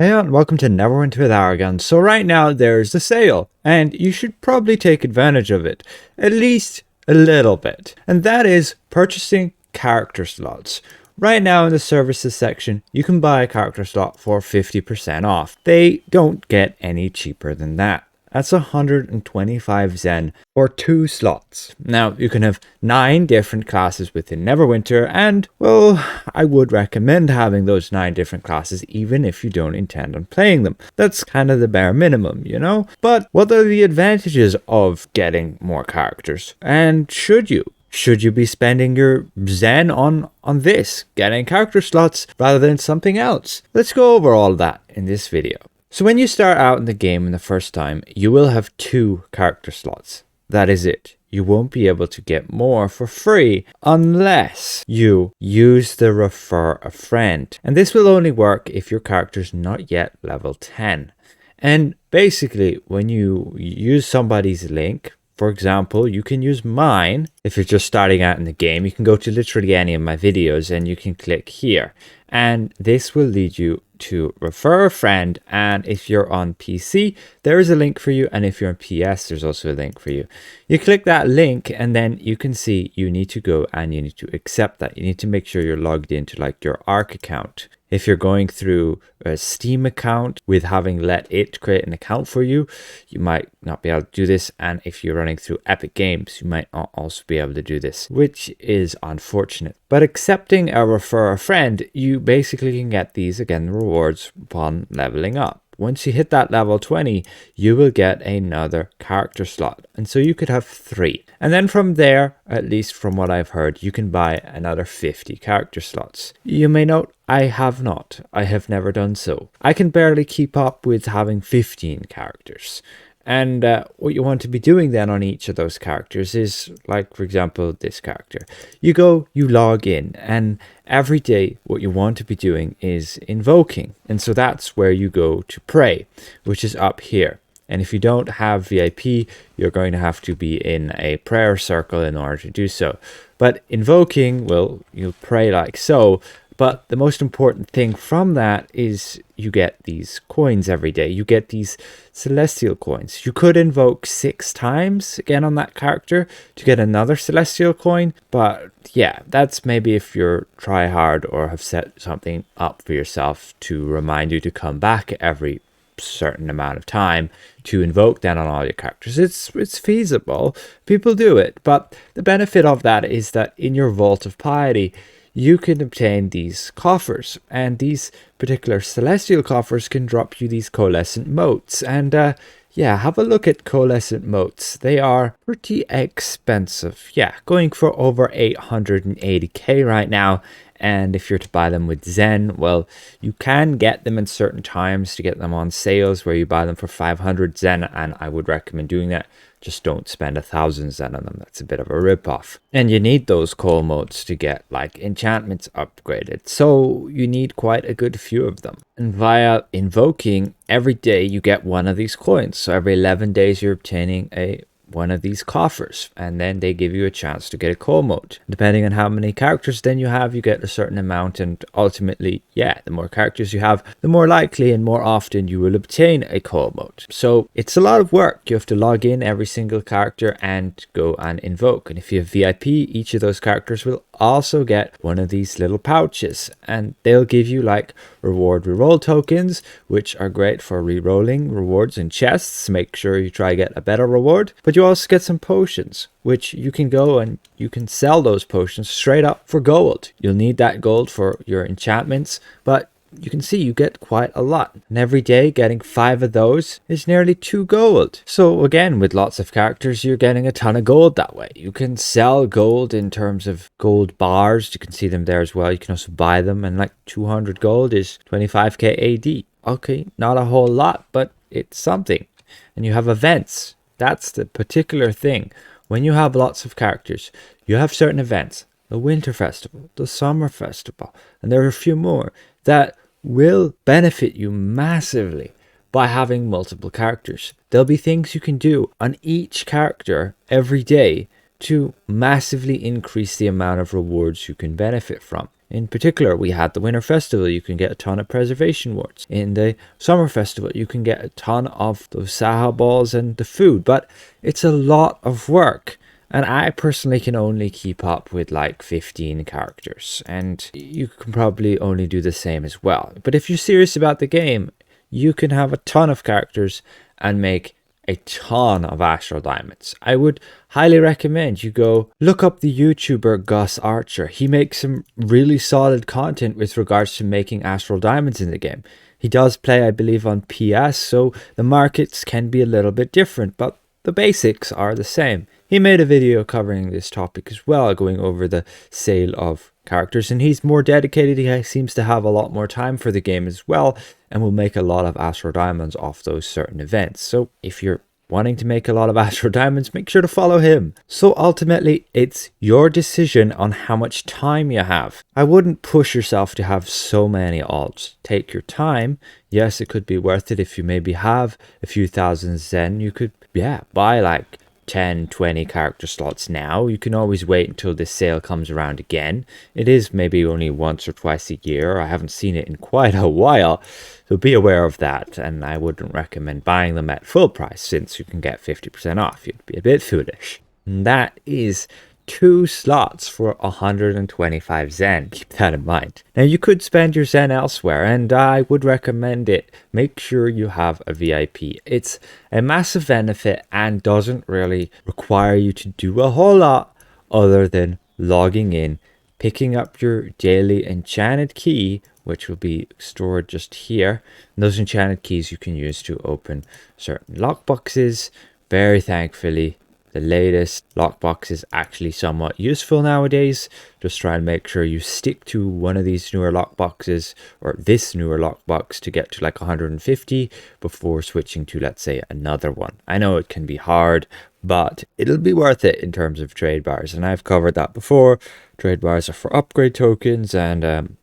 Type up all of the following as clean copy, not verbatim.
Hey and welcome to Neverwinter with Aragon. So right now there's a sale and you should probably take advantage of it, at least a little bit. And that is purchasing character slots. Right now in the services section, you can buy a character slot for 50% off. They don't get any cheaper than that. That's 125 ZEN or 2 slots. Now, you can have 9 different classes within Neverwinter, and, well, I would recommend having those 9 different classes even if you don't intend on playing them. That's kind of the bare minimum, you know? But what are the advantages of getting more characters? And should you? Should you be spending your ZEN on this, getting character slots, rather than something else? Let's go over all that in this video. So when you start out in the game in the first time, you will have 2 character slots. That is it. You won't be able to get more for free unless you use the refer a friend. And this will only work if your character's not yet level 10. And basically, when you use somebody's link, for example, you can use mine. If you're just starting out in the game, you can go to literally any of my videos and you can click here. And this will lead you to refer a friend. And if you're on PC, there is a link for you. And if you're on PS, there's also a link for you. You click that link and then you can see you need to go and you need to accept that. You need to make sure you're logged into like your ARC account. If you're going through a Steam account with having let it create an account for you, you might not be able to do this. And if you're running through Epic Games, you might not also be able to do this, which is unfortunate. But accepting a refer a friend, you basically can get these, again, rewards upon leveling up. Once you hit that level 20, you will get another character slot. And so you could have 3. And then from there, at least from what I've heard, you can buy another 50 character slots. You may note, I have not. I have never done so. I can barely keep up with having 15 characters. And what you want to be doing then on each of those characters is, like, for example, this character. You go, you log in, and every day what you want to be doing is invoking. And so that's where you go to pray, which is up here. And if you don't have VIP, you're going to have to be in a prayer circle in order to do so. But invoking, well, you'll pray like so. But the most important thing from that is you get these coins every day. You get these celestial coins. You could invoke 6 times again on that character to get another celestial coin. But yeah, that's maybe if you're try hard or have set something up for yourself to remind you to come back every certain amount of time to invoke that on all your characters. It's feasible. People do it. But the benefit of that is that in your Vault of Piety, you can obtain these coffers, and these particular celestial coffers can drop you these coalescent motes. And yeah, have a look at coalescent motes. They are pretty expensive. Yeah, going for over 880k right now. And if you're to buy them with ZEN, well, you can get them in certain times to get them on sales where you buy them for 500 ZEN, and I would recommend doing that. Just don't spend 1,000 ZEN on them. That's a bit of a rip-off. And you need those coal motes to get like enchantments upgraded. So you need quite a good few of them. And via invoking, every day you get one of these coins. So every 11 days you're obtaining one of these coffers, and then they give you a chance to get a coal mote. Depending on how many characters then you have, you get a certain amount, and ultimately, yeah, the more characters you have, the more likely and more often you will obtain a coal mote. So it's a lot of work. You have to log in every single character and go and invoke. And if you have VIP, each of those characters will also get one of these little pouches, and they'll give you like reward reroll tokens, which are great for rerolling rewards in chests. Make sure you try to get a better reward. But you also get some potions, which you can go and you can sell those potions straight up for gold. You'll need that gold for your enchantments, but you can see you get quite a lot. And every day getting 5 of those is nearly 2 gold. So again, with lots of characters, you're getting a ton of gold that way. You can sell gold in terms of gold bars. You can see them there as well. You can also buy them, and like 200 gold is 25k AD. Okay, not a whole lot, but it's something. And you have events. That's the particular thing. When you have lots of characters, you have certain events. The Winter Festival, the Summer Festival, and there are a few more that will benefit you massively by having multiple characters. There'll be things you can do on each character every day to massively increase the amount of rewards you can benefit from. In particular, we had the Winter Festival, you can get a ton of preservation warts. In the Summer Festival, you can get a ton of those Saha balls and the food, but it's a lot of work. And I personally can only keep up with like 15 characters, and you can probably only do the same as well. But if you're serious about the game, you can have a ton of characters and make a ton of Astral Diamonds. I would highly recommend you go look up the YouTuber Gus Archer. He makes some really solid content with regards to making Astral Diamonds in the game. He does play, I believe, on PS, so the markets can be a little bit different, but the basics are the same. He made a video covering this topic as well, going over the sale of characters, and he's more dedicated. He seems to have a lot more time for the game as well, and will make a lot of Astral Diamonds off those certain events. So if you're wanting to make a lot of Astral Diamonds, make sure to follow him. So ultimately, it's your decision on how much time you have. I wouldn't push yourself to have so many alts. Take your time. Yes, it could be worth it if you maybe have a few thousand Zen. You could, buy like 10, 20 character slots now. You can always wait until this sale comes around again. It is maybe only once or twice a year. I haven't seen it in quite a while, so be aware of that. And I wouldn't recommend buying them at full price, since you can get 50% off. You'd be a bit foolish. And that is 2 slots for 125 Zen. Keep that in mind. Now, you could spend your Zen elsewhere, and I would recommend it. Make sure you have a VIP. It's a massive benefit and doesn't really require you to do a whole lot other than logging in, picking up your daily enchanted key, which will be stored just here. And those enchanted keys you can use to open certain lockboxes. Very thankfully, the latest lockbox is actually somewhat useful nowadays. Just try and make sure you stick to one of these newer lockboxes, or this newer lockbox, to get to like 150 before switching to, let's say, another one. I know it can be hard, but it'll be worth it in terms of trade bars. And I've covered that before. Trade bars are for upgrade tokens, and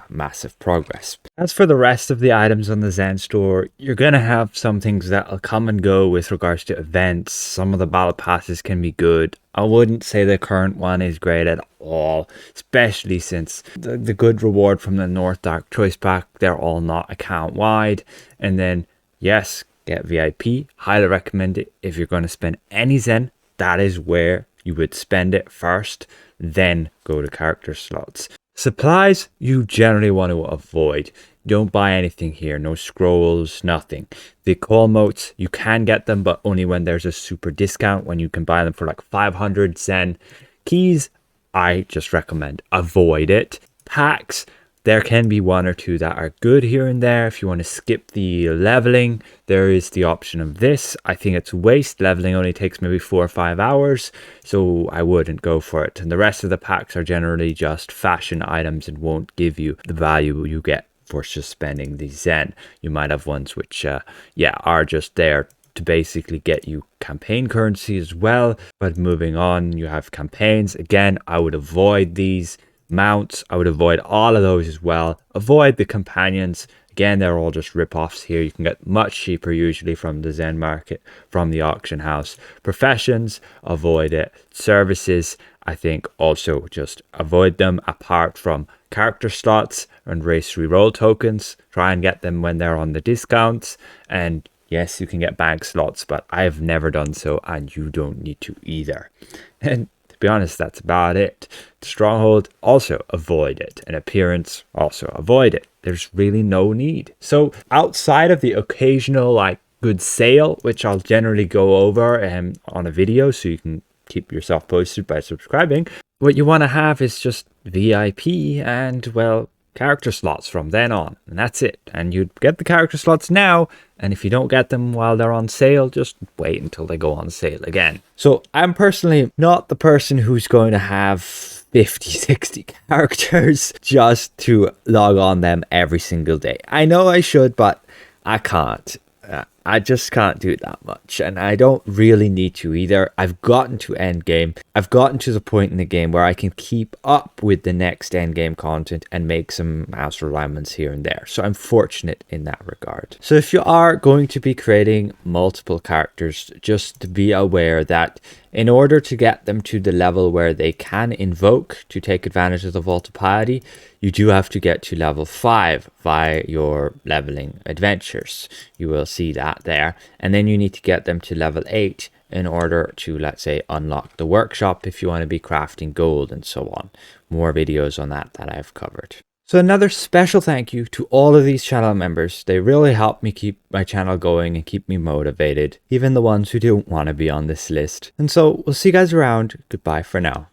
massive progress. As for the rest of the items on the Zen store, you're gonna have some things that'll come and go with regards to events. Some of the battle passes can be good. I wouldn't say the current one is great at all, especially since the good reward from the North Dark Choice Pack, they're all not account wide. And then, yes, get VIP. Highly recommend it. If you're going to spend any Zen, that is where you would spend it first, then go to character slots. Supplies you generally want to avoid. Don't buy anything here. No scrolls, nothing. The call motes, you can get them, but only when there's a super discount, when you can buy them for like 500 Zen. Keys, I just recommend avoid it. Packs, there can be one or two that are good here and there. If you want to skip the leveling, there is the option of this. I think it's waste. Leveling only takes maybe 4 or 5 hours, so I wouldn't go for it. And the rest of the packs are generally just fashion items and won't give you the value you get for just spending the Zen. You might have ones which, are just there to basically get you campaign currency as well. But moving on, you have campaigns. Again, I would avoid these. Mounts, I would avoid all of those as well. Avoid the companions. Again, they're all just rip-offs here. You can get much cheaper usually from the Zen market, from the auction house. Professions, avoid it. Services, I think also just avoid them, apart from character slots and race reroll tokens. Try and get them when they're on the discounts. And yes, you can get bank slots, but I've never done so, and you don't need to either. And to be honest, that's about it. Stronghold, also avoid it. And appearance, also avoid it. There's really no need. So outside of the occasional good sale, which I'll generally go over on a video, so you can keep yourself posted by subscribing, what you want to have is just VIP and, well, character slots from then on, and that's it. And you'd get the character slots now, and if you don't get them while they're on sale, just wait until they go on sale again. So I'm personally not the person who's going to have 50, 60 characters just to log on them every single day. I know I should, but I can't. I just can't do that much, and I don't really need to either. I've gotten to end game. I've gotten to the point in the game where I can keep up with the next end game content and make some mouse alignments here and there. So I'm fortunate in that regard. So if you are going to be creating multiple characters, just be aware that in order to get them to the level where they can invoke to take advantage of the Vault of Piety, you do have to get to level 5 via your leveling adventures. You will see that there. And then you need to get them to level 8 in order to, let's say, unlock the workshop if you want to be crafting gold and so on. More videos on that I've covered. So another special thank you to all of these channel members. They really help me keep my channel going and keep me motivated, even the ones who don't want to be on this list. And so we'll see you guys around. Goodbye for now.